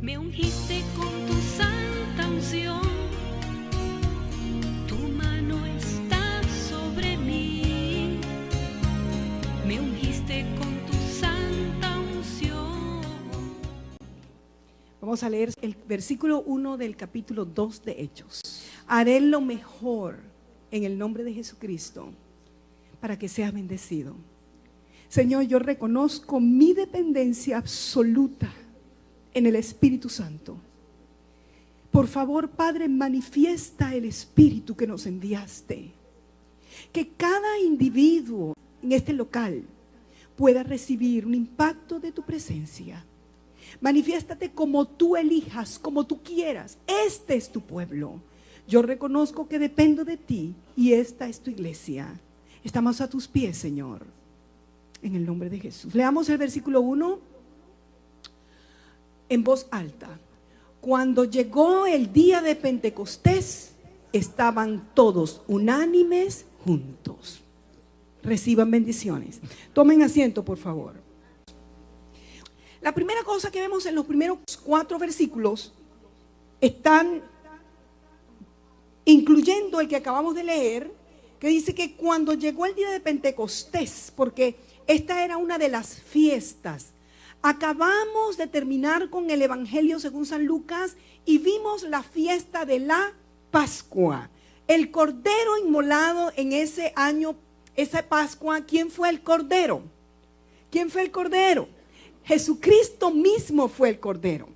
Me ungiste con tu santa unción, tu mano está sobre mí. Me ungiste con tu santa unción. Vamos a leer el versículo 1 del capítulo 2 de Hechos. Haré lo mejor en el nombre de Jesucristo para que seas bendecido. Señor, yo reconozco mi dependencia absoluta en el Espíritu Santo. Por favor, Padre, manifiesta el Espíritu que nos enviaste. Que cada individuo en este local pueda recibir un impacto de tu presencia. Manifiéstate como tú elijas, como tú quieras. Este es tu pueblo. Yo reconozco que dependo de ti y esta es tu iglesia. Estamos a tus pies, Señor, en el nombre de Jesús. Leamos el versículo 1 en voz alta. Cuando llegó el día de Pentecostés, estaban todos unánimes juntos. Reciban bendiciones. Tomen asiento, por favor. La primera cosa que vemos en los primeros 4 versículos están incluyendo el que acabamos de leer, que dice que cuando llegó el día de Pentecostés, porque esta era una de las fiestas. Acabamos de terminar con el Evangelio según San Lucas y vimos la fiesta de la Pascua. El cordero inmolado en ese año, esa Pascua, ¿quién fue el cordero? ¿Quién fue el cordero? Jesucristo mismo fue el cordero.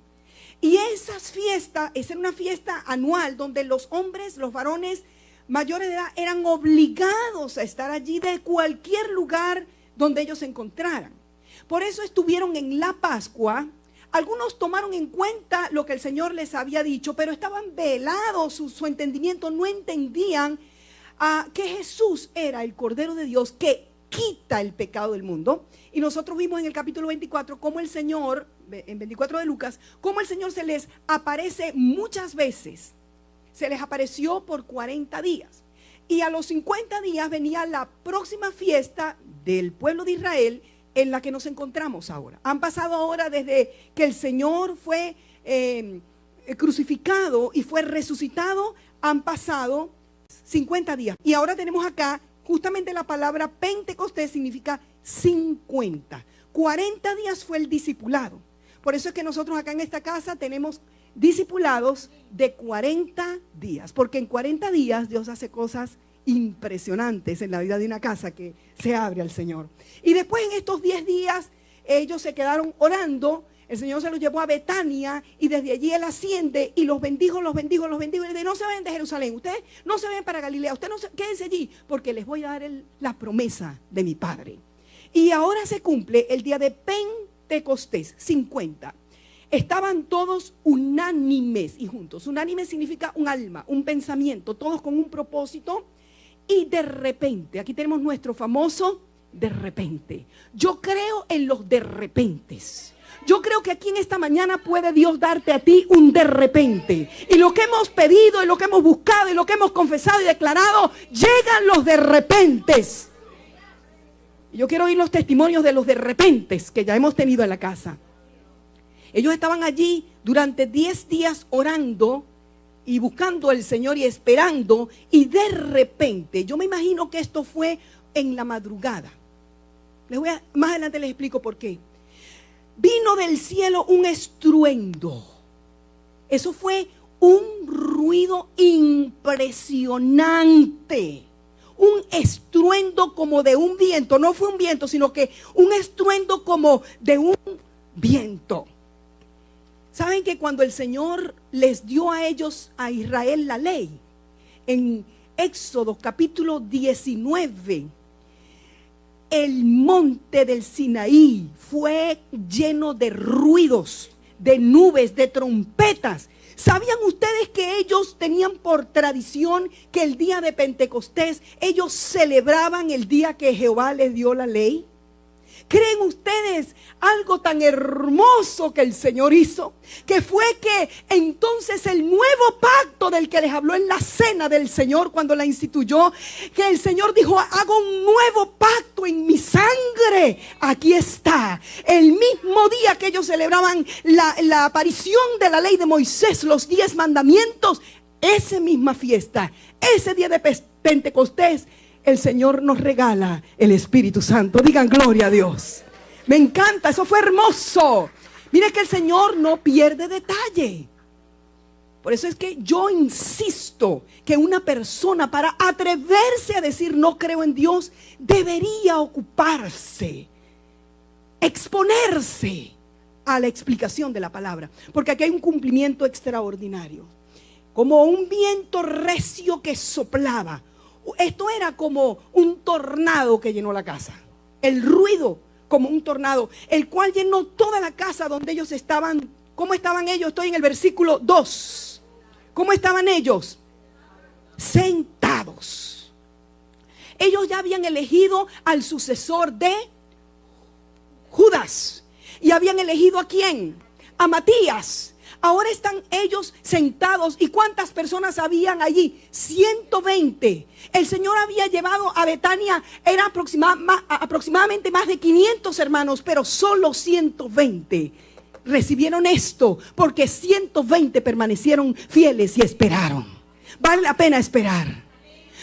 Y esas fiestas, esa era una fiesta anual donde los hombres, los varones mayores de edad eran obligados a estar allí de cualquier lugar donde ellos se encontraran. Por eso estuvieron en la Pascua. Algunos tomaron en cuenta lo que el Señor les había dicho, pero estaban velados, su entendimiento, no entendían que Jesús era el Cordero de Dios que quita el pecado del mundo. Y nosotros vimos en el capítulo 24 cómo el Señor, en 24 de Lucas, cómo el Señor se les aparece muchas veces. Se les apareció por 40 días. Y a los 50 días venía la próxima fiesta del pueblo de Israel, en la que nos encontramos ahora. Han pasado ahora desde que el Señor fue crucificado y fue resucitado, han pasado 50 días. Y ahora tenemos acá justamente la palabra Pentecostés, significa 50. 40 días fue el discipulado. Por eso es que nosotros acá en esta casa tenemos discipulados de 40 días. Porque en 40 días Dios hace cosas impresionantes en la vida de una casa que se abre al Señor. Y después en estos 10 días ellos se quedaron orando. El Señor se los llevó a Betania y desde allí Él asciende y los bendijo. Y les dice: no se vayan de Jerusalén, ustedes no se vayan para Galilea, ustedes quédense allí porque les voy a dar la promesa de mi Padre. Y ahora se cumple el día de Pentecostés, 50. Estaban todos unánimes y juntos. Unánime significa un alma, un pensamiento, todos con un propósito. Y de repente, aquí tenemos nuestro famoso de repente. Yo creo en los de repentes. Yo creo que aquí en esta mañana puede Dios darte a ti un de repente. Y lo que hemos pedido, y lo que hemos buscado, y lo que hemos confesado y declarado, llegan los de repentes. Yo quiero oír los testimonios de los de repentes que ya hemos tenido en la casa. Ellos estaban allí durante 10 días orando y buscando al Señor y esperando, y de repente, yo me imagino que esto fue en la madrugada. Más adelante les explico por qué. Vino del cielo un estruendo. Eso fue un ruido impresionante. Un estruendo como de un viento. No fue un viento, sino que un estruendo como de un viento. ¿Saben que cuando el Señor les dio a ellos, a Israel, la ley? En Éxodo capítulo 19, el monte del Sinaí fue lleno de ruidos, de nubes, de trompetas. ¿Sabían ustedes que ellos tenían por tradición que el día de Pentecostés ellos celebraban el día que Jehová les dio la ley? ¿Creen ustedes algo tan hermoso que el Señor hizo? Que fue que entonces el nuevo pacto del que les habló en la cena del Señor cuando la instituyó, que el Señor dijo: hago un nuevo pacto en mi sangre. Aquí está. El mismo día que ellos celebraban la aparición de la ley de Moisés, los 10 mandamientos, esa misma fiesta, ese día de Pentecostés, el Señor nos regala el Espíritu Santo. Digan gloria a Dios. Me encanta, eso fue hermoso. Mire que el Señor no pierde detalle. Por eso es que yo insisto que una persona, para atreverse a decir no creo en Dios, debería ocuparse, exponerse a la explicación de la palabra. Porque aquí hay un cumplimiento extraordinario. Como un viento recio que soplaba. Esto era como un tornado que llenó la casa. El ruido como un tornado, el cual llenó toda la casa donde ellos estaban. ¿Cómo estaban ellos? Estoy en el versículo 2. ¿Cómo estaban ellos? Sentados. Ellos ya habían elegido al sucesor de Judas. ¿Y habían elegido a quién? A Matías. Ahora están ellos sentados. ¿Y cuántas personas habían allí? 120. El Señor había llevado a Betania, era aproximadamente más de 500 hermanos, pero solo 120 recibieron esto, porque 120 permanecieron fieles y esperaron. Vale la pena esperar.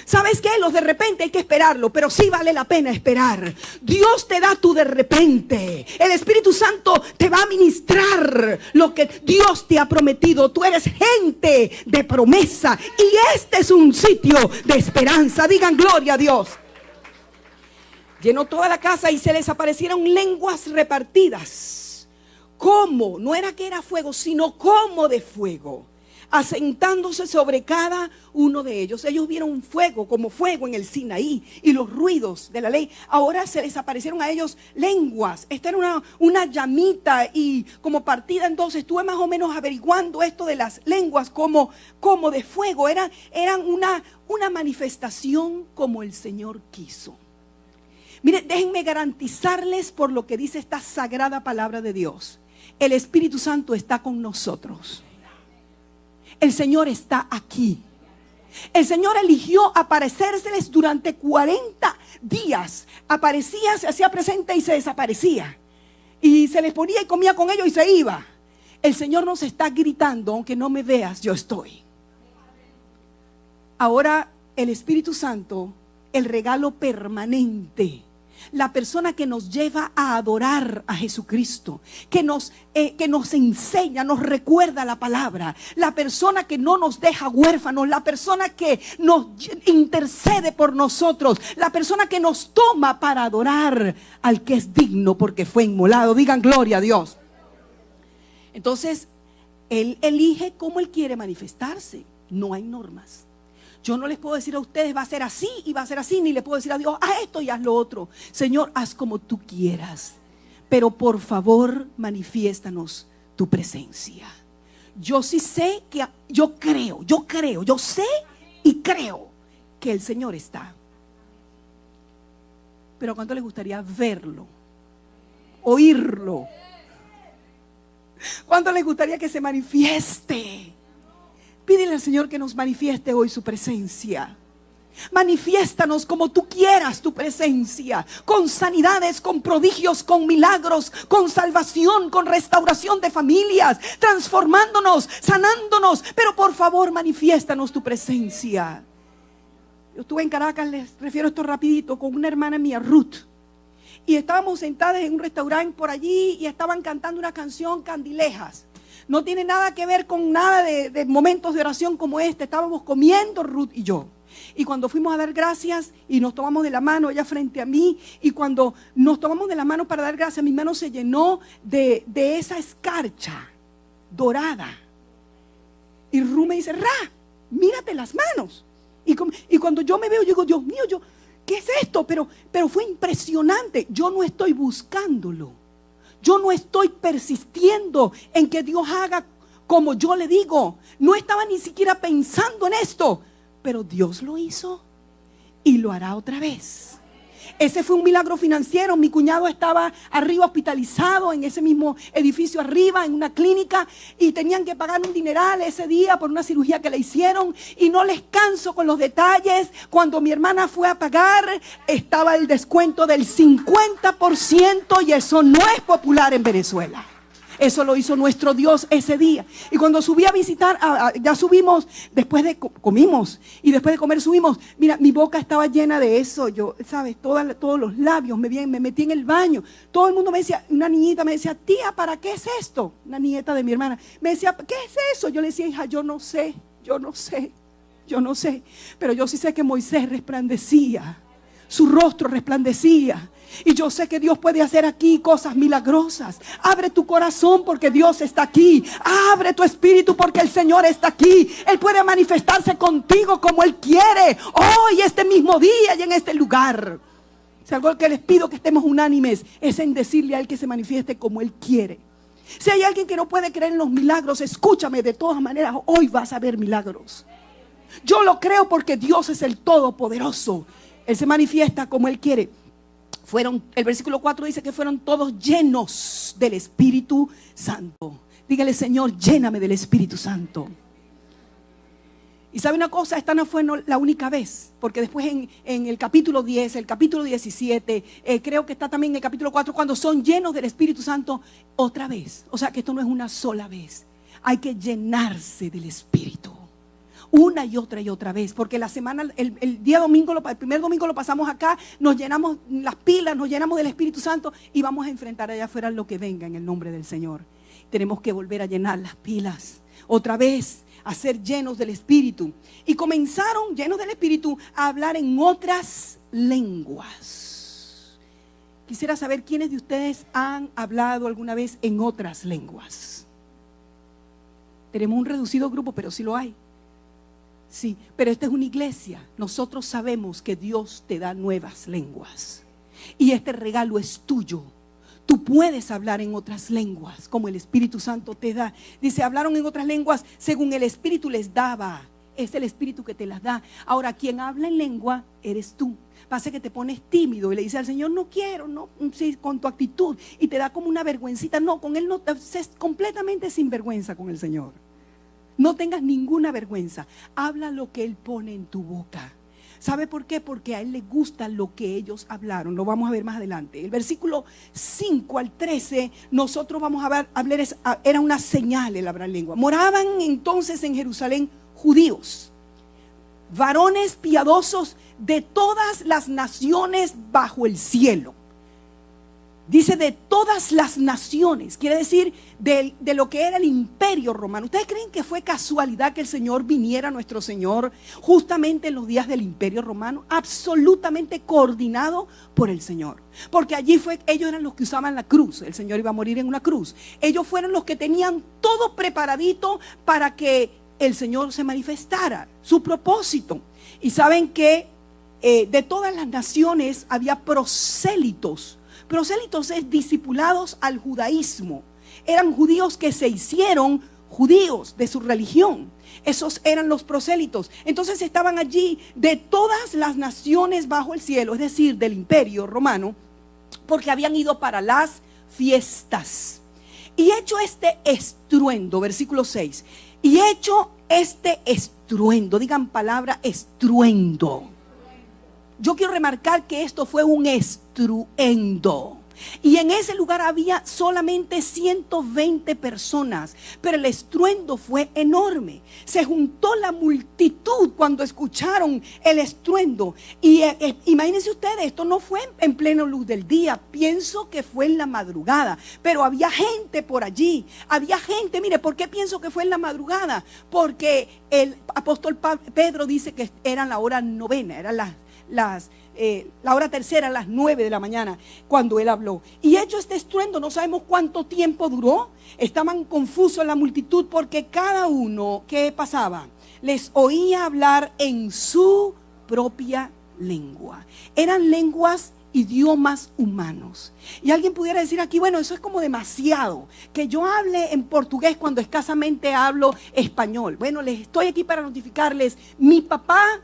¿Sabes qué? Los de repente hay que esperarlo, pero sí vale la pena esperar. Dios te da tu de repente. El Espíritu Santo te va a ministrar lo que Dios te ha prometido. Tú eres gente de promesa y este es un sitio de esperanza. Digan gloria a Dios. Llenó toda la casa y se les aparecieron lenguas repartidas. ¿Cómo? No era que era fuego, sino como de fuego, asentándose sobre cada uno de ellos. Ellos vieron un fuego, como fuego en el Sinaí, y los ruidos de la ley. Ahora se les aparecieron a ellos lenguas. Esta era una llamita y como partida en dos. Estuve más o menos averiguando esto de las lenguas como de fuego. Eran una manifestación como el Señor quiso. Miren, déjenme garantizarles por lo que dice esta sagrada palabra de Dios. El Espíritu Santo está con nosotros. El Señor está aquí. El Señor eligió aparecérseles durante 40 días. Aparecía, se hacía presente y se desaparecía. Y se les ponía y comía con ellos y se iba. El Señor nos está gritando: aunque no me veas, yo estoy. Ahora el Espíritu Santo, el regalo permanente, la persona que nos lleva a adorar a Jesucristo, que nos enseña, nos recuerda la palabra, la persona que no nos deja huérfanos, la persona que nos intercede por nosotros, la persona que nos toma para adorar al que es digno porque fue inmolado. Digan gloria a Dios. Entonces, Él elige cómo Él quiere manifestarse. No hay normas. Yo no les puedo decir a ustedes va a ser así y va a ser así, ni le puedo decir a Dios haz esto y haz lo otro. Señor, haz como tú quieras, pero por favor manifiéstanos tu presencia. Yo sí sé que, yo sé y creo que el Señor está. Pero ¿cuánto les gustaría verlo? Oírlo. ¿Cuánto les gustaría que se manifieste? Pídele al Señor que nos manifieste hoy su presencia. Manifiéstanos como tú quieras tu presencia, con sanidades, con prodigios, con milagros, con salvación, con restauración de familias, transformándonos, sanándonos. Pero por favor manifiéstanos tu presencia. Yo estuve en Caracas, les refiero esto rapidito, con una hermana mía, Ruth. Y estábamos sentadas en un restaurante por allí y estaban cantando una canción, Candilejas. No tiene nada que ver con nada de momentos de oración como este. Estábamos comiendo Ruth y yo. Y cuando fuimos a dar gracias y nos tomamos de la mano, ella frente a mí, y cuando nos tomamos de la mano para dar gracias, mi mano se llenó de esa escarcha dorada. Y Ruth me dice: Ra, mírate las manos. Y cuando yo me veo, yo digo: Dios mío, ¿qué es esto? Pero fue impresionante. Yo no estoy buscándolo. Yo no estoy persistiendo en que Dios haga como yo le digo. No estaba ni siquiera pensando en esto. Pero Dios lo hizo y lo hará otra vez. Ese fue un milagro financiero. Mi cuñado estaba arriba hospitalizado en ese mismo edificio arriba, en una clínica, y tenían que pagar un dineral ese día por una cirugía que le hicieron. Y no les canso con los detalles. Cuando mi hermana fue a pagar, estaba el descuento del 50%, y eso no es popular en Venezuela. Eso lo hizo nuestro Dios ese día. Y cuando subí a visitar, ya subimos, después de comimos, y después de comer subimos. Mira, mi boca estaba llena de eso. Yo, ¿sabes? Todos los labios, me metí en el baño. Todo el mundo me decía, una niñita me decía, tía, ¿para qué es esto? Una nieta de mi hermana me decía, ¿qué es eso? Yo le decía, hija, yo no sé. Pero yo sí sé que Moisés resplandecía. Su rostro resplandecía. Y yo sé que Dios puede hacer aquí cosas milagrosas. Abre tu corazón porque Dios está aquí. Abre tu espíritu porque el Señor está aquí. Él puede manifestarse contigo como Él quiere. Hoy, este mismo día y en este lugar. Si algo que les pido que estemos unánimes es en decirle a Él que se manifieste como Él quiere. Si hay alguien que no puede creer en los milagros, escúchame, de todas maneras, hoy vas a ver milagros. Yo lo creo porque Dios es el Todopoderoso. Él se manifiesta como Él quiere. El versículo 4 dice que fueron todos llenos del Espíritu Santo. Dígale, Señor, lléname del Espíritu Santo. Y sabe una cosa, esta no fue la única vez, porque después en el capítulo 10, el capítulo 17, creo que está también en el capítulo 4, cuando son llenos del Espíritu Santo otra vez. O sea que esto no es una sola vez. Hay que llenarse del Espíritu. Una y otra vez, porque la semana, el día domingo, el primer domingo lo pasamos acá, nos llenamos las pilas, nos llenamos del Espíritu Santo y vamos a enfrentar allá afuera lo que venga en el nombre del Señor. Tenemos que volver a llenar las pilas, otra vez, a ser llenos del Espíritu. Y comenzaron, llenos del Espíritu, a hablar en otras lenguas. Quisiera saber quiénes de ustedes han hablado alguna vez en otras lenguas. Tenemos un reducido grupo, pero sí lo hay. Sí, pero esta es una iglesia. Nosotros sabemos que Dios te da nuevas lenguas. Y este regalo es tuyo. Tú puedes hablar en otras lenguas como el Espíritu Santo te da. Dice, hablaron en otras lenguas según el Espíritu les daba. Es el Espíritu que te las da. Ahora, quien habla en lengua eres tú. Pasa que te pones tímido y le dices al Señor, no quiero, no, sí, con tu actitud. Y te da como una vergüencita. No, con Él no, es completamente sin vergüenza con el Señor. No tengas ninguna vergüenza. Habla lo que Él pone en tu boca. ¿Sabe por qué? Porque a Él le gusta lo que ellos hablaron. Lo vamos a ver más adelante. El versículo 5 al 13, nosotros vamos a ver, era una señal el hablar lengua. Moraban entonces en Jerusalén judíos, varones piadosos de todas las naciones bajo el cielo. Dice de todas las naciones, quiere decir de lo que era el imperio romano. ¿Ustedes creen que fue casualidad que el Señor viniera, nuestro Señor, justamente en los días del imperio romano? Absolutamente coordinado por el Señor. Porque allí ellos eran los que usaban la cruz. El Señor iba a morir en una cruz. Ellos fueron los que tenían todo preparadito para que el Señor se manifestara, su propósito. Y saben que de todas las naciones había prosélitos. Prosélitos es discipulados al judaísmo. Eran judíos que se hicieron judíos de su religión. Esos eran los prosélitos. Entonces estaban allí de todas las naciones bajo el cielo, es decir, del imperio romano, porque habían ido para las fiestas. Y hecho este estruendo, versículo 6, y hecho este estruendo, digan palabra estruendo. Yo quiero remarcar que esto fue un estruendo. Y en ese lugar había solamente 120 personas, pero el estruendo fue enorme. Se juntó la multitud cuando escucharon el estruendo. Y imagínense ustedes, esto no fue en plena luz del día, pienso que fue en la madrugada, pero había gente por allí, había gente. Mire, ¿por qué pienso que fue en la madrugada? Porque el apóstol Pedro dice que eran la hora novena, eran la hora tercera, a las 9 de la mañana, cuando él habló. Y hecho este estruendo, no sabemos cuánto tiempo duró. Estaban confusos la multitud porque cada uno, ¿qué pasaba? Les oía hablar en su propia lengua. Eran lenguas idiomas humanos. Y alguien pudiera decir aquí, bueno, eso es como demasiado, que yo hable en portugués cuando escasamente hablo español. Bueno, les estoy aquí para notificarles, mi papá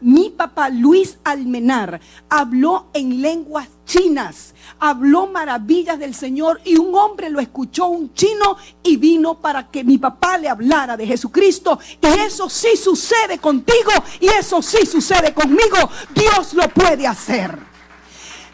Luis Almenar habló en lenguas chinas, habló maravillas del Señor, y un hombre lo escuchó, un chino, y vino para que mi papá le hablara de Jesucristo. Y eso sí sucede contigo, y eso sí sucede conmigo. Dios lo puede hacer.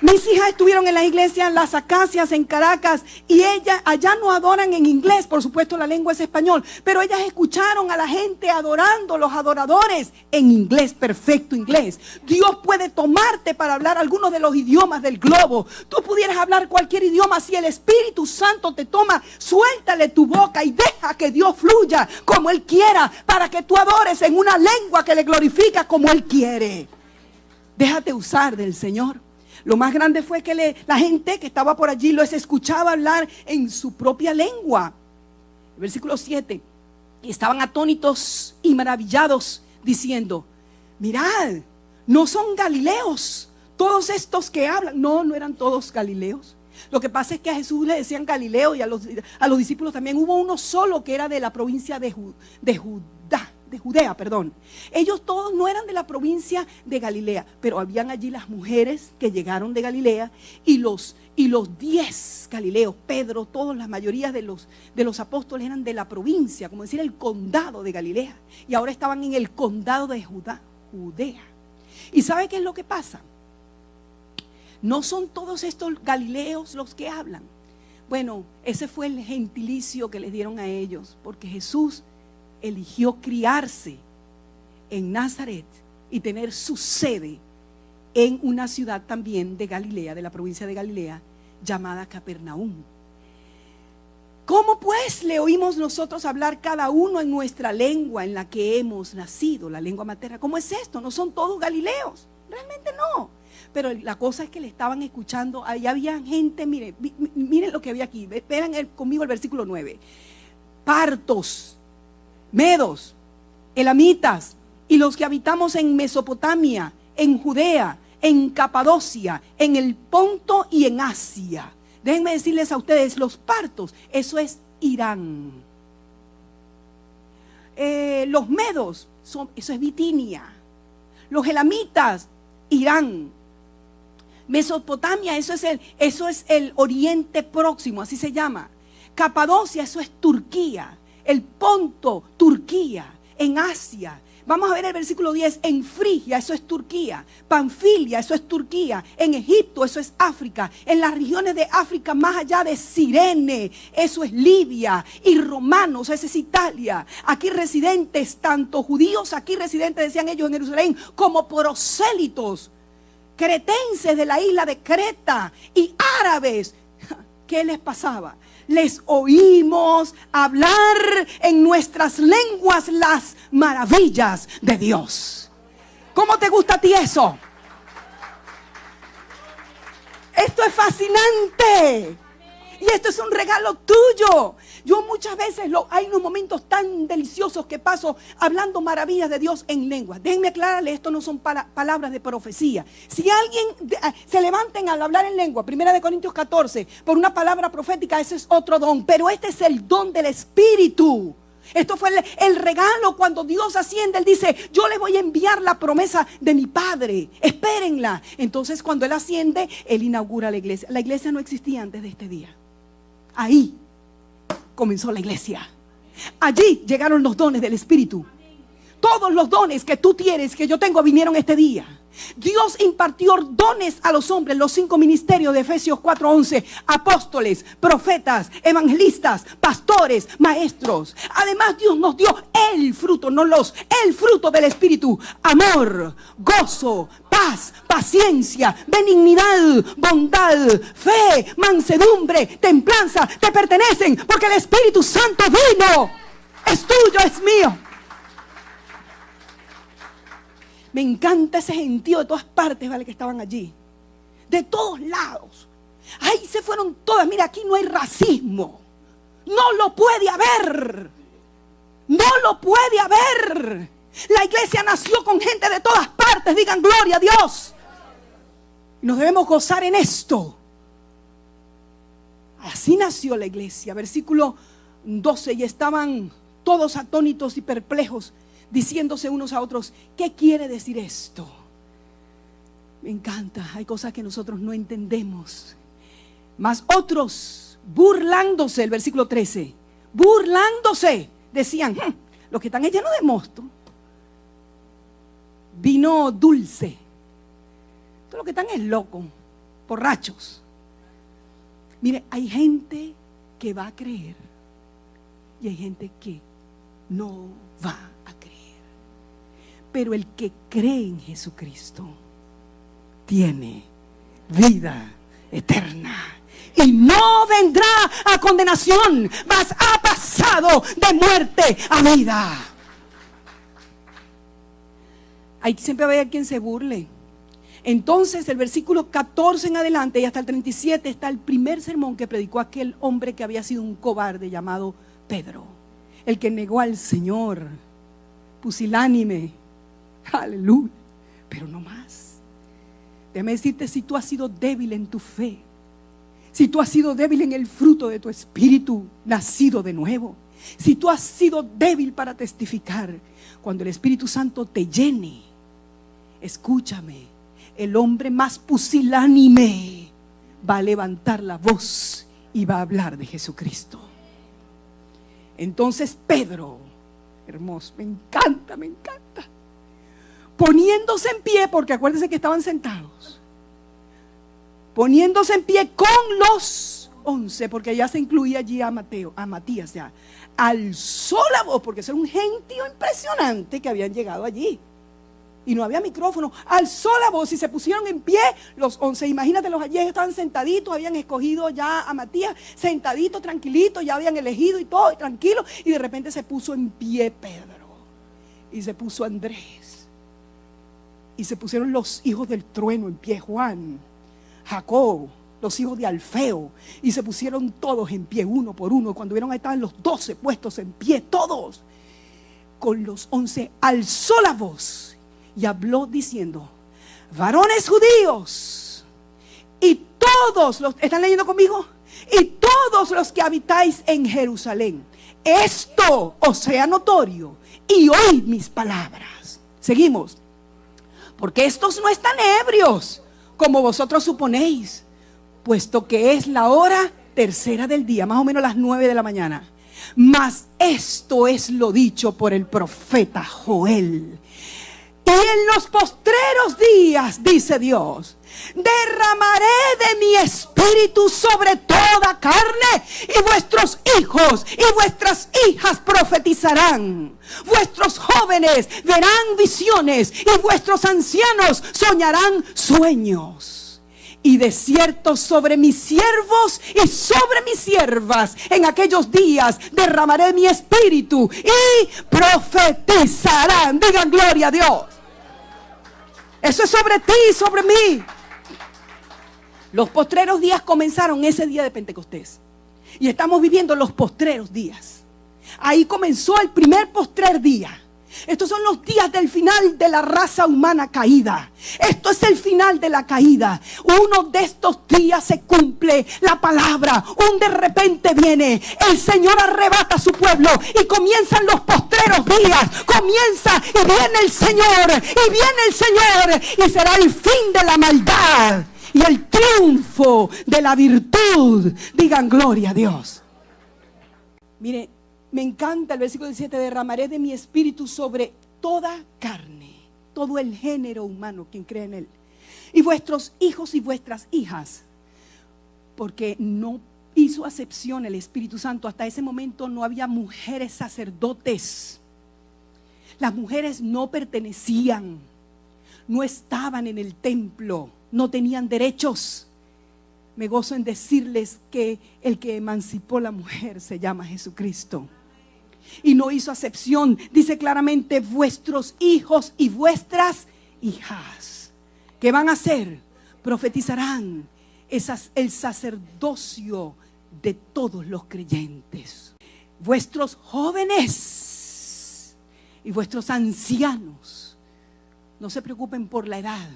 Mis hijas estuvieron en la iglesia Las Acacias en Caracas, y allá no adoran en inglés, por supuesto la lengua es español, pero ellas escucharon a la gente adorando, los adoradores en inglés, perfecto inglés. Dios puede tomarte para hablar algunos de los idiomas del globo. Tú pudieras hablar cualquier idioma. Si el Espíritu Santo te toma, suéltale tu boca y deja que Dios fluya como Él quiera, para que tú adores en una lengua que le glorifica como Él quiere. Déjate usar del Señor. Lo más grande fue que la gente que estaba por allí los escuchaba hablar en su propia lengua. Versículo 7. Y estaban atónitos y maravillados, diciendo: mirad, no son galileos todos estos que hablan. No eran todos galileos. Lo que pasa es que a Jesús le decían Galileo, y a los discípulos también. Hubo uno solo que era de la provincia de Judea. Ellos todos no eran de la provincia de Galilea, pero habían allí las mujeres que llegaron de Galilea, y los 10 galileos, Pedro, todos, la mayoría de los apóstoles eran de la provincia, como decir el condado de Galilea, y ahora estaban en el condado de Judea. ¿Y sabe qué es lo que pasa? No son todos estos galileos los que hablan. Bueno, ese fue el gentilicio que les dieron a ellos, porque Jesús eligió criarse en Nazaret y tener su sede en una ciudad también de Galilea, de la provincia de Galilea, llamada Capernaum. ¿Cómo pues le oímos nosotros hablar cada uno en nuestra lengua en la que hemos nacido, la lengua materna? ¿Cómo es esto? ¿No son todos galileos? Realmente no. Pero la cosa es que le estaban escuchando. Ahí había gente, miren lo que había aquí. Vean conmigo el versículo 9. Partos, medos, elamitas, y los que habitamos en Mesopotamia, en Judea, en Capadocia, en el Ponto y en Asia. Déjenme decirles a ustedes, los partos, eso es Irán. Los medos, eso es Bitinia. Los elamitas, Irán. Mesopotamia, eso es el Oriente Próximo, así se llama. Capadocia, eso es Turquía. El Ponto, Turquía. En Asia, vamos a ver el versículo 10, en Frigia, eso es Turquía. Panfilia, eso es Turquía. En Egipto, eso es África. En las regiones de África, más allá de Cirene, eso es Libia. Y romanos, eso es Italia. Aquí residentes, tanto judíos, aquí residentes, decían ellos en Jerusalén, como prosélitos, cretenses de la isla de Creta y árabes. ¿Qué les pasaba? Les oímos hablar en nuestras lenguas las maravillas de Dios. ¿Cómo te gusta a ti eso? Esto es fascinante. Y esto es un regalo tuyo. Yo muchas veces hay unos momentos tan deliciosos que paso hablando maravillas de Dios en lengua. Déjenme aclararle, esto no son palabras de profecía. Si alguien se levanten al hablar en lengua, 1 Corintios 14, por una palabra profética, ese es otro don. Pero este es el don del Espíritu. Esto fue el regalo cuando Dios asciende. Él dice: yo le voy a enviar la promesa de mi Padre, espérenla. Entonces cuando Él asciende, Él inaugura la iglesia. La iglesia no existía antes de este día. Ahí comenzó la iglesia. Allí llegaron los dones del Espíritu. Todos los dones que tú tienes, que yo tengo, vinieron este día. Dios impartió dones a los hombres, los 5 ministerios de Efesios 4:11, apóstoles, profetas, evangelistas, pastores, maestros. Además, Dios nos dio el fruto, el fruto del Espíritu: amor, gozo, paz, paciencia, benignidad, bondad, fe, mansedumbre, templanza. Te pertenecen porque el Espíritu Santo vino. Es tuyo, es mío. Me encanta ese gentío de todas partes, ¿vale? Que estaban allí. De todos lados. Ahí se fueron todas. Mira, aquí no hay racismo. No lo puede haber. No lo puede haber. La iglesia nació con gente de todas partes. Digan gloria a Dios. Nos debemos gozar en esto. Así nació la iglesia. Versículo 12, y estaban todos atónitos y perplejos, diciéndose unos a otros, ¿qué quiere decir esto? Me encanta, hay cosas que nosotros no entendemos. Mas otros, burlándose, el versículo 13, burlándose, decían, los que están llenos de mosto, vino dulce. Todos los que están es locos, borrachos. Mire, hay gente que va a creer y hay gente que no va a creer. Pero el que cree en Jesucristo tiene vida eterna y no vendrá a condenación, mas ha pasado de muerte a vida. Ahí siempre va a haber quien se burle. Entonces, el versículo 14 en adelante y hasta el 37 está el primer sermón que predicó aquel hombre que había sido un cobarde llamado Pedro, el que negó al Señor, pusilánime, aleluya, pero no más. Déjame decirte, si tú has sido débil en tu fe, si tú has sido débil en el fruto de tu espíritu nacido de nuevo, si tú has sido débil para testificar, cuando el Espíritu Santo te llene, escúchame, el hombre más pusilánime va a levantar la voz y va a hablar de Jesucristo. Entonces Pedro, hermoso, me encanta, poniéndose en pie, porque acuérdense que estaban sentados, poniéndose en pie con los 11, porque ya se incluía allí a Matías ya, alzó la voz, porque eso era un gentío impresionante que habían llegado allí. Y no había micrófono, alzó la voz y se pusieron en pie los 11. Imagínatelos allí, ellos estaban sentaditos, habían escogido ya a Matías, sentadito, tranquilito, ya habían elegido y todo, y tranquilo. Y de repente se puso en pie Pedro, y se puso Andrés, y se pusieron los hijos del trueno en pie, Juan, Jacob, los hijos de Alfeo, y se pusieron todos en pie, uno por uno. Cuando vieron ahí estaban los 12 puestos en pie, todos. Con los 11 alzó la voz y habló diciendo, varones judíos, y todos los, ¿están leyendo conmigo? Y todos los que habitáis en Jerusalén, esto os sea notorio, y oíd mis palabras. Seguimos. Porque estos no están ebrios, como vosotros suponéis, puesto que es la hora tercera del día, más o menos las 9 de la mañana. Mas esto es lo dicho por el profeta Joel. Y en los postreros días, dice Dios, derramaré de mi espíritu sobre toda carne, y vuestros hijos y vuestras hijas profetizarán. Vuestros jóvenes verán visiones y vuestros ancianos soñarán sueños. Y de cierto sobre mis siervos y sobre mis siervas en aquellos días derramaré mi espíritu y profetizarán. Digan gloria a Dios. Eso es sobre ti y sobre mí. Los postreros días comenzaron ese día de Pentecostés. Y estamos viviendo los postreros días. Ahí comenzó el primer postrer día. Estos son los días del final de la raza humana caída. Esto es el final de la caída. Uno de estos días se cumple la palabra. Un de repente viene. El Señor arrebata a su pueblo y comienzan los postreros días. Comienza y viene el Señor. Y viene el Señor. Y será el fin de la maldad y el triunfo de la virtud. Digan gloria a Dios. Mire, me encanta el versículo 17, derramaré de mi espíritu sobre toda carne, todo el género humano, quien cree en él, y vuestros hijos y vuestras hijas, porque no hizo acepción el Espíritu Santo. Hasta ese momento no había mujeres sacerdotes. Las mujeres no pertenecían, no estaban en el templo, no tenían derechos. Me gozo en decirles que el que emancipó a la mujer se llama Jesucristo. Y no hizo acepción. Dice claramente, vuestros hijos y vuestras hijas. ¿Qué van a hacer? Profetizarán. El sacerdocio de todos los creyentes. Vuestros jóvenes y vuestros ancianos. No se preocupen por la edad.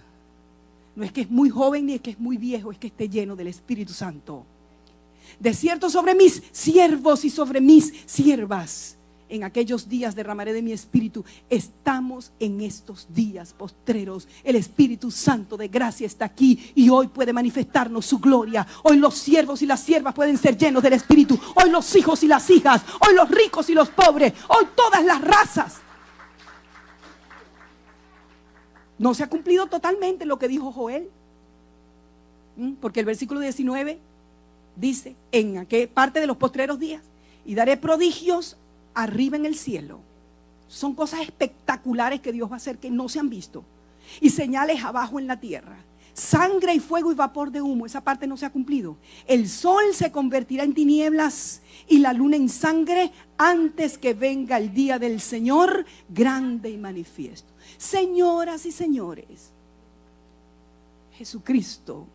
No es que es muy joven ni es que es muy viejo, es que esté lleno del Espíritu Santo. De cierto sobre mis siervos y sobre mis siervas, en aquellos días derramaré de mi espíritu. Estamos en estos días postreros. El Espíritu Santo de gracia está aquí y hoy puede manifestarnos su gloria. Hoy los siervos y las siervas pueden ser llenos del Espíritu. Hoy los hijos y las hijas. Hoy los ricos y los pobres. Hoy todas las razas. No se ha cumplido totalmente lo que dijo Joel. Porque el versículo 19 dice, en aquella parte de los postreros días, y daré prodigios arriba en el cielo. Son cosas espectaculares que Dios va a hacer que no se han visto. Y señales abajo en la tierra. Sangre y fuego y vapor de humo. Esa parte no se ha cumplido. El sol se convertirá en tinieblas y la luna en sangre antes que venga el día del Señor grande y manifiesto. Señoras y señores, Jesucristo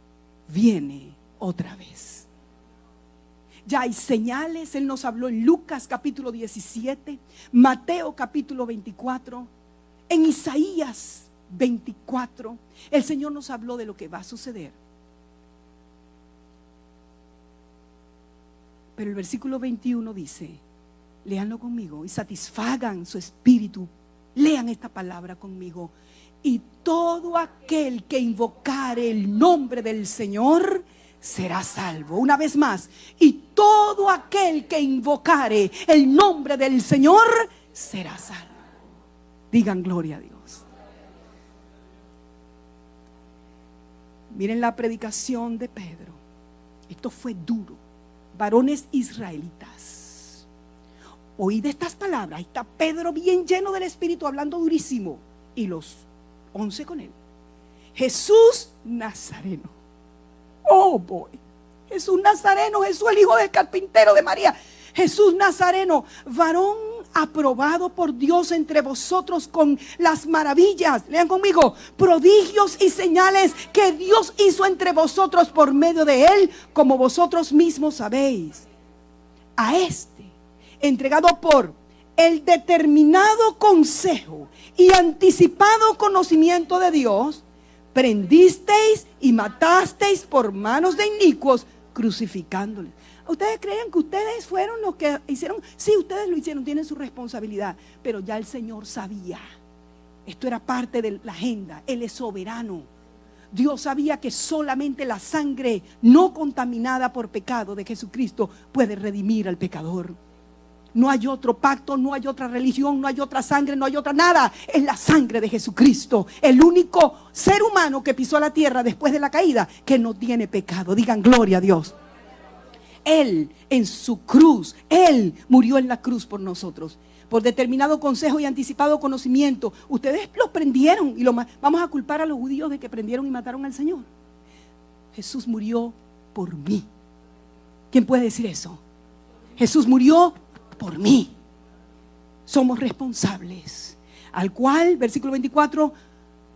viene otra vez. Ya hay señales. Él nos habló en Lucas capítulo 17, Mateo capítulo 24, en Isaías 24. El Señor nos habló de lo que va a suceder. Pero el versículo 21 dice, léanlo conmigo y satisfagan su espíritu. Lean esta palabra conmigo. Y todo aquel que invocare el nombre del Señor será salvo. Una vez más, y todo aquel que invocare el nombre del Señor será salvo. Digan gloria a Dios. Miren la predicación de Pedro. Esto fue duro. Varones israelitas, oíd estas palabras. Ahí está Pedro bien lleno del Espíritu hablando durísimo. Y los 11 con él. Jesús Nazareno. Oh boy, Jesús Nazareno, Jesús el hijo del carpintero de María. Jesús Nazareno, varón aprobado por Dios entre vosotros con las maravillas, lean conmigo, prodigios y señales que Dios hizo entre vosotros por medio de él, como vosotros mismos sabéis. A este, entregado por el determinado consejo y anticipado conocimiento de Dios, prendisteis y matasteis por manos de inicuos, crucificándoles. ¿Ustedes creen que ustedes fueron los que hicieron? Sí, ustedes lo hicieron, tienen su responsabilidad, pero ya el Señor sabía. Esto era parte de la agenda. Él es soberano. Dios sabía que solamente la sangre no contaminada por pecado de Jesucristo puede redimir al pecador. No hay otro pacto, no hay otra religión, no hay otra sangre, no hay otra nada. Es la sangre de Jesucristo, el único ser humano que pisó la tierra después de la caída que no tiene pecado. Digan gloria a Dios. Él en su cruz, Él murió en la cruz por nosotros. Por determinado consejo y anticipado conocimiento. Ustedes los prendieron y vamos a culpar a los judíos de que prendieron y mataron al Señor. Jesús murió por mí. ¿Quién puede decir eso? Jesús murió por mí. Somos responsables. Al cual, versículo 24,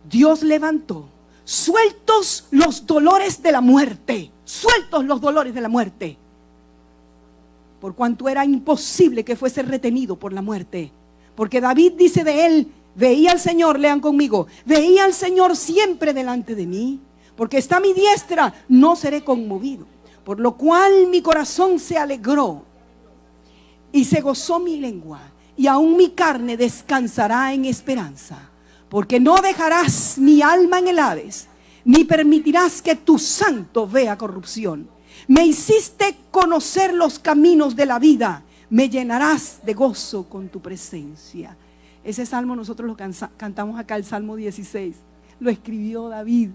Dios levantó, sueltos los dolores de la muerte. Sueltos los dolores de la muerte. Por cuanto era imposible que fuese retenido por la muerte. Porque David dice de él, veía al Señor, lean conmigo, veía al Señor siempre delante de mí. Porque está a mi diestra, no seré conmovido. Por lo cual mi corazón se alegró y se gozó mi lengua, y aún mi carne descansará en esperanza, porque no dejarás mi alma en el Hades, ni permitirás que tu santo vea corrupción. Me hiciste conocer los caminos de la vida, me llenarás de gozo con tu presencia. Ese salmo nosotros lo cantamos acá, el Salmo 16, lo escribió David.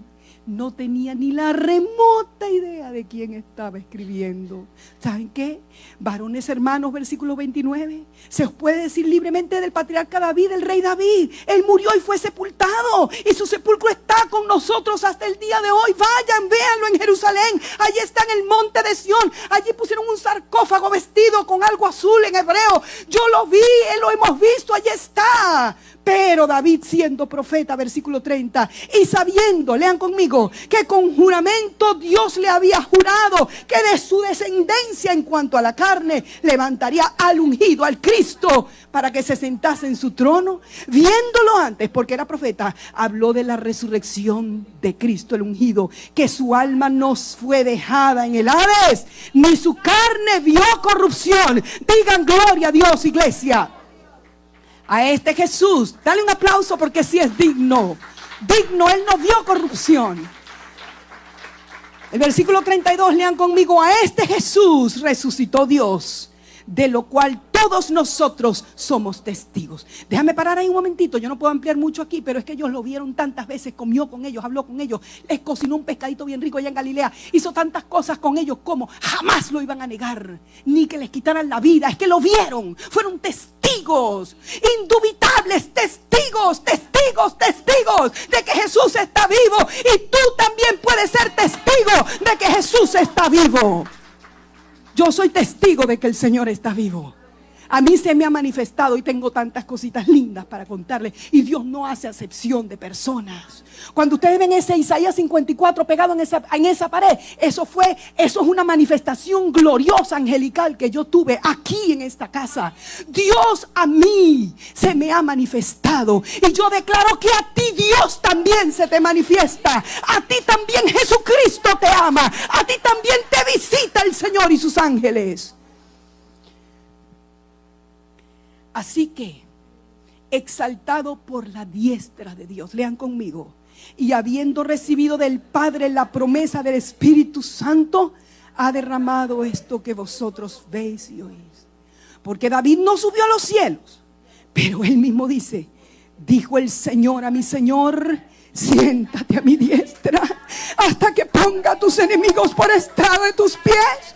No tenía ni la remota idea de quién estaba escribiendo. ¿Saben qué? Varones hermanos, versículo 29. Se os puede decir libremente del patriarca David, el rey David. Él murió y fue sepultado. Y su sepulcro está con nosotros hasta el día de hoy. Vayan, véanlo en Jerusalén. Allí está en el monte de Sión. Allí pusieron un sarcófago vestido con algo azul en hebreo. Yo lo vi, lo hemos visto, allí está. Pero David, siendo profeta, versículo 30, y sabiendo, lean conmigo, que con juramento Dios le había jurado que de su descendencia en cuanto a la carne levantaría al ungido, al Cristo, para que se sentase en su trono, viéndolo antes, porque era profeta, habló de la resurrección de Cristo el ungido, que su alma no fue dejada en el Hades, ni su carne vio corrupción. Digan gloria a Dios, iglesia. A este Jesús, dale un aplauso porque sí es digno. Digno, Él no vio corrupción. El versículo 32, lean conmigo. A este Jesús resucitó Dios, de lo cual todos nosotros somos testigos. Déjame parar ahí un momentito. Yo no puedo ampliar mucho aquí, pero es que ellos lo vieron tantas veces. Comió con ellos, habló con ellos, les cocinó un pescadito bien rico allá en Galilea. Hizo tantas cosas con ellos como jamás lo iban a negar, ni que les quitaran la vida. Es que lo vieron, fueron testigos, indubitables testigos, testigos, testigos de que Jesús está vivo. Y tú también puedes ser testigo de que Jesús está vivo. Yo soy testigo de que el Señor está vivo. A mí se me ha manifestado y tengo tantas cositas lindas para contarles. Y Dios no hace acepción de personas. Cuando ustedes ven ese Isaías 54 pegado en esa pared, eso es una manifestación gloriosa, angelical, que yo tuve aquí en esta casa. Dios a mí se me ha manifestado. Y yo declaro que a ti Dios también se te manifiesta. A ti también Jesucristo te ama. A ti también te visita el Señor y sus ángeles. Así que, exaltado por la diestra de Dios, lean conmigo, y habiendo recibido del Padre la promesa del Espíritu Santo, ha derramado esto que vosotros veis y oís. Porque David no subió a los cielos, pero él mismo dice, dijo el Señor a mi Señor, siéntate a mi diestra hasta que ponga a tus enemigos por estrado de tus pies.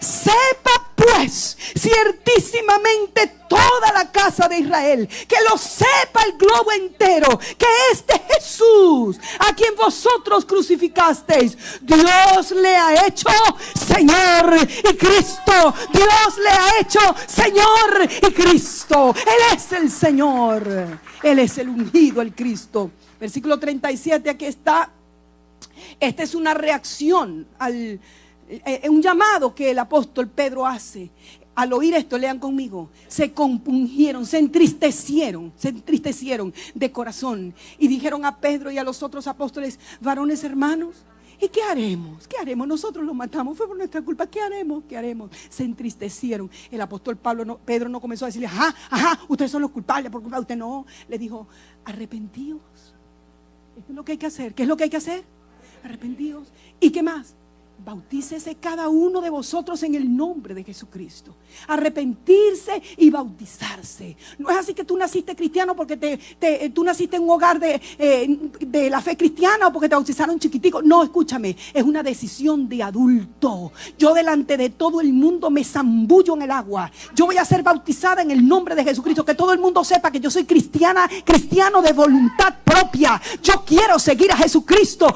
Sepa pues ciertísimamente toda la casa de Israel, que lo sepa el globo entero, que este Jesús a quien vosotros crucificasteis, Dios le ha hecho Señor y Cristo. Dios le ha hecho Señor y Cristo. Él es el Señor, Él es el ungido, el Cristo. Versículo 37, aquí está. Esta es una reacción un llamado que el apóstol Pedro hace. Al oír esto, lean conmigo, se compungieron, se entristecieron de corazón y dijeron a Pedro y a los otros apóstoles, varones hermanos, ¿y qué haremos? ¿Qué haremos? Nosotros lo matamos, fue por nuestra culpa. ¿Qué haremos? ¿Qué haremos? Se entristecieron. El apóstol Pedro no comenzó a decirle, ajá, ustedes son los culpables, por culpa de usted. No, le dijo, arrepentíos. Esto es lo que hay que hacer. ¿Qué es lo que hay que hacer? Arrepentíos. ¿Y qué más? Bautícese cada uno de vosotros en el nombre de Jesucristo. Arrepentirse y bautizarse. No es así que tú naciste cristiano porque tú naciste en un hogar de la fe cristiana o porque te bautizaron chiquitico. No, escúchame, es una decisión de adulto. Yo delante de todo el mundo me zambullo en el agua. Yo voy a ser bautizada en el nombre de Jesucristo. Que todo el mundo sepa que yo soy cristiano de voluntad propia. Yo quiero seguir a Jesucristo.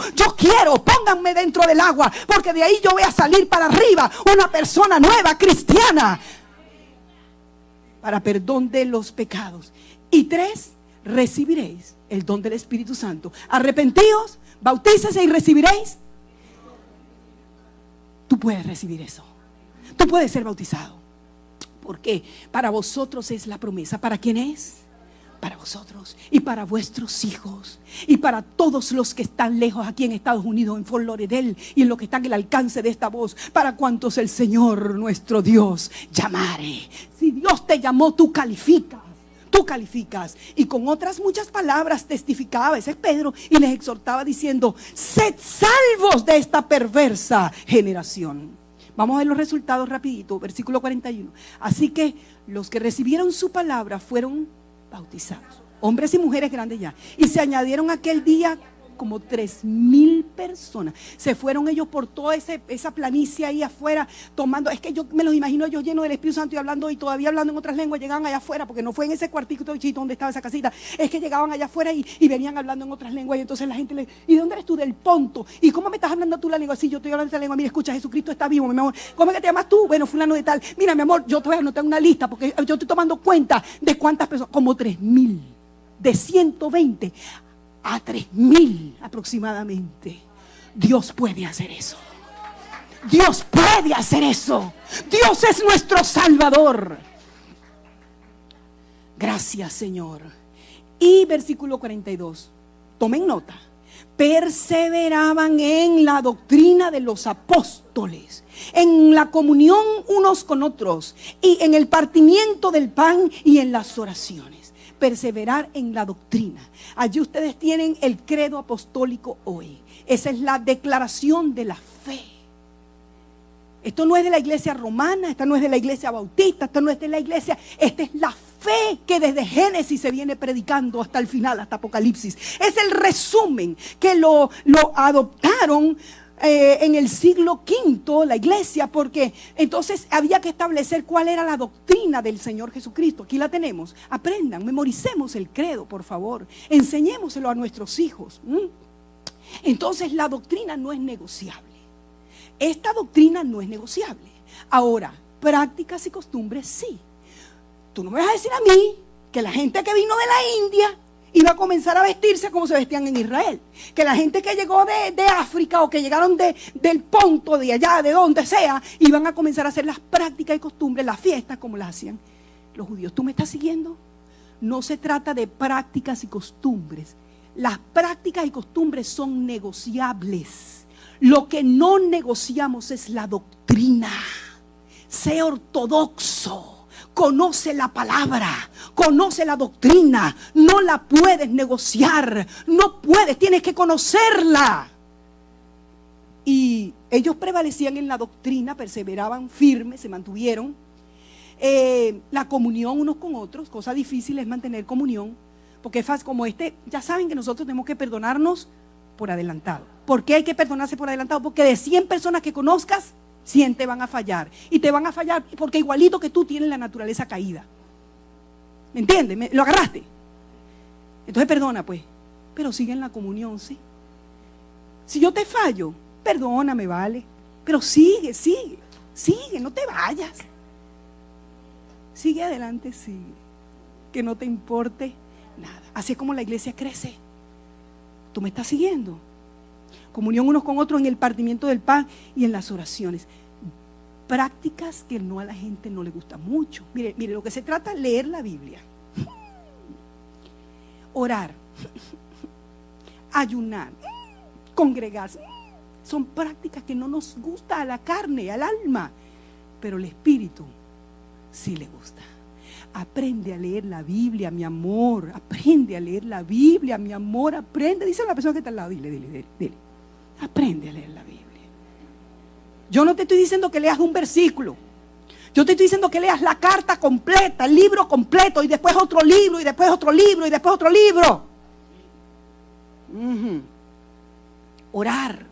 Pónganme dentro del agua, porque de ahí yo voy a salir para arriba, una persona nueva, cristiana, para perdón de los pecados. Y 3, recibiréis el don del Espíritu Santo. Arrepentíos, bautícese y recibiréis. Tú puedes recibir eso. Tú puedes ser bautizado. Porque para vosotros es la promesa. ¿Para quién es? Para vosotros y para vuestros hijos y para todos los que están lejos aquí en Estados Unidos, en Fort Lauderdale y en los que están al alcance de esta voz, para cuantos el Señor nuestro Dios llamare. Si Dios te llamó, tú calificas. Y con otras muchas palabras testificaba, ese es Pedro, y les exhortaba diciendo, sed salvos de esta perversa generación. Vamos a ver los resultados rapidito, versículo 41. Así que los que recibieron su palabra fueron bautizados, hombres y mujeres grandes ya, y se añadieron aquel día como 3,000 personas. Se fueron ellos por toda esa planicie ahí afuera tomando, es que yo me los imagino ellos llenos del Espíritu Santo y hablando, y todavía hablando en otras lenguas. Llegaban allá afuera, porque no fue en ese cuartito chiquito donde estaba esa casita, es que llegaban allá afuera y venían hablando en otras lenguas. Y entonces la gente ¿y de dónde eres tú? Del Ponto. ¿Y cómo me estás hablando tú la lengua? Sí, yo estoy hablando esta lengua. Mira, escucha, Jesucristo está vivo, mi amor. ¿Cómo es que te llamas tú? Bueno, fulano de tal. Mira, mi amor, yo te voy a anotar una lista, porque yo estoy tomando cuenta de cuántas personas, como 3,000 de 120 a 3,000 aproximadamente. Dios puede hacer eso. Dios puede hacer eso. Dios es nuestro Salvador. Gracias, Señor. Y versículo 42. Tomen nota. Perseveraban en la doctrina de los apóstoles, en la comunión unos con otros, y en el partimiento del pan y en las oraciones. Perseverar en la doctrina. Allí ustedes tienen el credo apostólico hoy. Esa es la declaración de la fe. Esto no es de la iglesia romana, esta no es de la iglesia bautista, esta no es de la iglesia, esta es la fe que desde Génesis se viene predicando hasta el final, hasta Apocalipsis. Es el resumen que lo adoptaron en el siglo V, la iglesia, porque entonces había que establecer cuál era la doctrina del Señor Jesucristo. Aquí la tenemos. Aprendan, memoricemos el credo, por favor. Enseñémoselo a nuestros hijos. Entonces la doctrina no es negociable. Esta doctrina no es negociable. Ahora, prácticas y costumbres sí. Tú no me vas a decir a mí que la gente que vino de la India iba a comenzar a vestirse como se vestían en Israel. Que la gente que llegó de África o que llegaron del Ponto, de allá, de donde sea, iban a comenzar a hacer las prácticas y costumbres, las fiestas como las hacían los judíos. ¿Tú me estás siguiendo? No se trata de prácticas y costumbres. Las prácticas y costumbres son negociables. Lo que no negociamos es la doctrina. Sé ortodoxo. Conoce la palabra, conoce la doctrina, no la puedes negociar, no puedes, tienes que conocerla. Y ellos prevalecían en la doctrina, perseveraban firmes, se mantuvieron. La comunión unos con otros, cosa difícil es mantener comunión, porque es fácil, como ya saben que nosotros tenemos que perdonarnos por adelantado. ¿Por qué hay que perdonarse por adelantado? Porque de 100 personas que conozcas, 100 te van a fallar. Y te van a fallar porque igualito que tú tienes la naturaleza caída. ¿Me entiendes? ¿Lo agarraste? Entonces perdona pues. Pero sigue en la comunión, ¿sí? Si yo te fallo, perdóname, vale. Pero sigue, no te vayas. Sigue adelante, sigue. Que no te importe nada. Así es como la iglesia crece. ¿Tú me estás siguiendo? Comunión unos con otros en el partimiento del pan y en las oraciones. Prácticas que a la gente no le gusta mucho. Mire, lo que se trata es leer la Biblia. Orar. Ayunar. Congregarse. Son prácticas que no nos gusta a la carne, al alma. Pero el espíritu sí le gusta. Aprende a leer la Biblia, mi amor. Aprende a leer la Biblia, mi amor. Aprende. Dice a la persona que está al lado. Dile. Aprende a leer la Biblia. Yo no te estoy diciendo que leas un versículo. Yo te estoy diciendo que leas la carta completa, el libro completo, y después otro libro, y después otro libro, y después otro libro. Orar.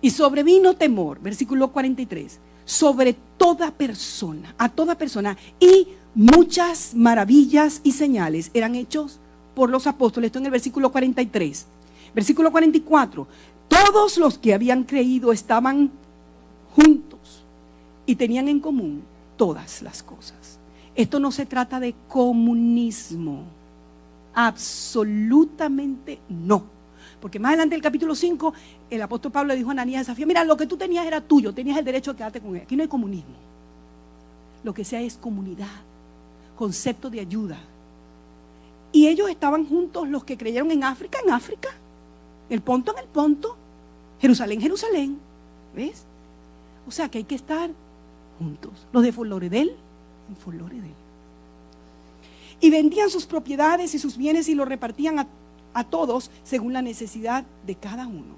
Y sobrevino temor, versículo 43, sobre toda persona, a toda persona, y muchas maravillas y señales eran hechos por los apóstoles. Esto en el versículo 43. Versículo 44. Todos los que habían creído estaban juntos y tenían en común todas las cosas. Esto no se trata de comunismo. Absolutamente no. Porque más adelante en el capítulo 5, el apóstol Pablo le dijo a Ananías y Zafira: mira, lo que tú tenías era tuyo, tenías el derecho de quedarte con él. Aquí no hay comunismo. Lo que sea es comunidad, concepto de ayuda. Y ellos estaban juntos, los que creyeron en África, el Ponto en el Ponto, Jerusalén, ¿ves? O sea que hay que estar juntos. Los de Fort Lauderdale, en Fort Lauderdale. Y vendían sus propiedades y sus bienes y los repartían a todos según la necesidad de cada uno.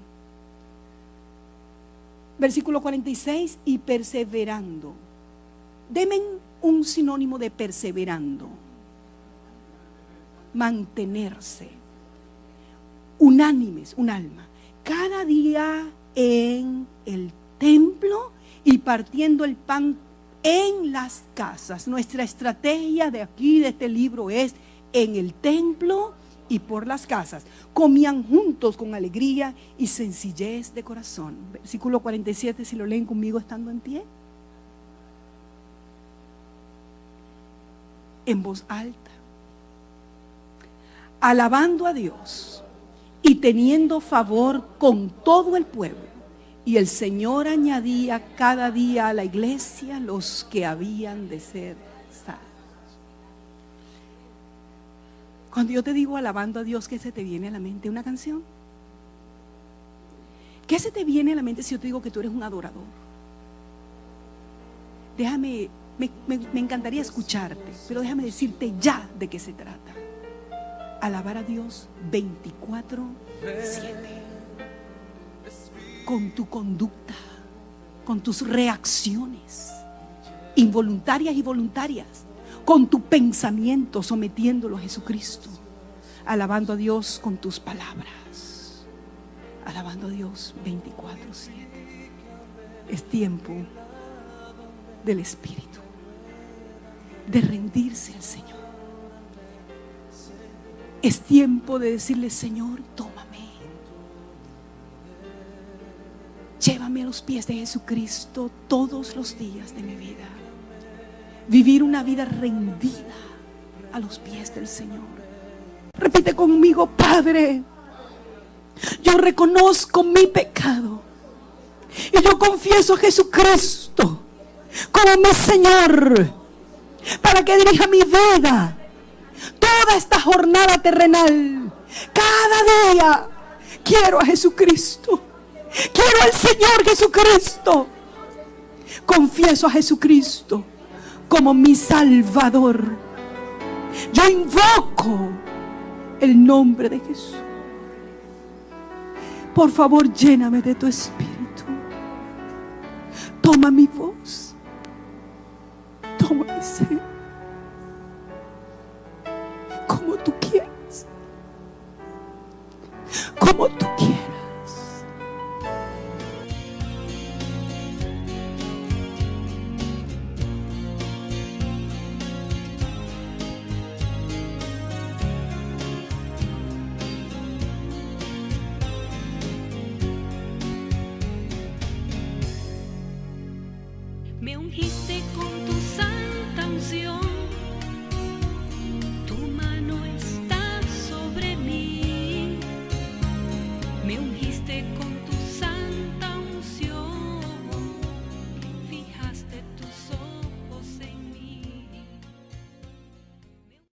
Versículo 46, y perseverando. Denme un sinónimo de perseverando. Mantenerse. Unánimes, un alma. Cada día en el templo y partiendo el pan en las casas. Nuestra estrategia de aquí, de este libro, es en el templo y por las casas. Comían juntos con alegría y sencillez de corazón. Versículo 47, si lo leen conmigo estando en pie. En voz alta. alabando a Dios y teniendo favor con todo el pueblo. Y el Señor añadía cada día a la iglesia los que habían de ser salvos. Cuando yo te digo alabando a Dios, ¿qué se te viene a la mente? ¿Una canción? ¿Qué se te viene a la mente si yo te digo que tú eres un adorador? Déjame, me encantaría escucharte, pero déjame decirte ya de qué se trata. Alabar a Dios 24/7. Con tu conducta, con tus reacciones, involuntarias y voluntarias, con tu pensamiento, sometiéndolo a Jesucristo, alabando a Dios con tus palabras, alabando a Dios 24/7. Es tiempo del Espíritu, de rendirse al Señor. Es tiempo de decirle: Señor, tómame. Llévame a los pies de Jesucristo todos los días de mi vida. Vivir una vida rendida a los pies del Señor. Repite conmigo: Padre, yo reconozco mi pecado y yo confieso a Jesucristo como mi Señor, para que dirija mi vida toda esta jornada terrenal. Cada día quiero a Jesucristo. Quiero al Señor Jesucristo. Confieso a Jesucristo como mi Salvador. Yo invoco el nombre de Jesús. Por favor, lléname de tu Espíritu. Toma mi voz. Toma mi ser. Como tú quieras. Como tú